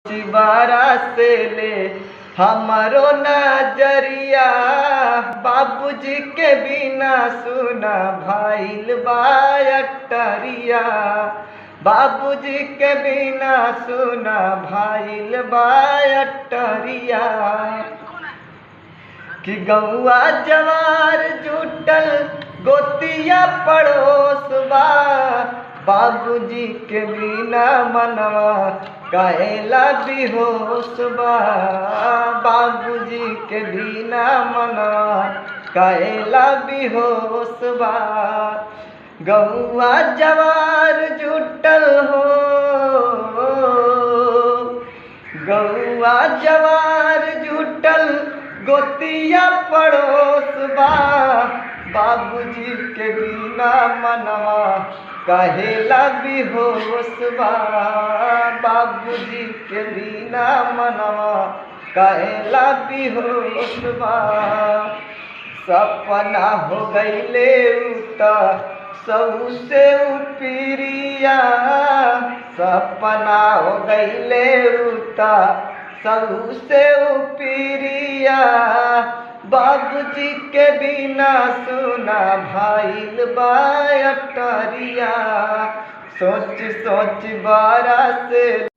बारा से ले हमारो नजरिया बाबूजी के बिना सुना भाईल बाटरिया। बाबूजी के बिना सुना भाईल बाटरिया। कि गौआ जवार जुटल गोतिया पड़ोसबा बाबूजी के बिना मनवा काहेला बेहोशबा। बाबूजी के बिना मनवा काहेला बेहोशबा। गौआ जवार जुटल हो गौआ जवार जुटल गोतिया पड़ोसबा बाबूजी के बिना मनवा काहेला बेहोशबा। बाबूजी के बिना मनवा काहेला बेहोशबा। सपना हो गईले उता सऊ से उपरिया। सपना हो गईले उता सऊ से उपरिया। बाबूजी के बिना सुना भाईल बाटरिया। सोच सोच बारा से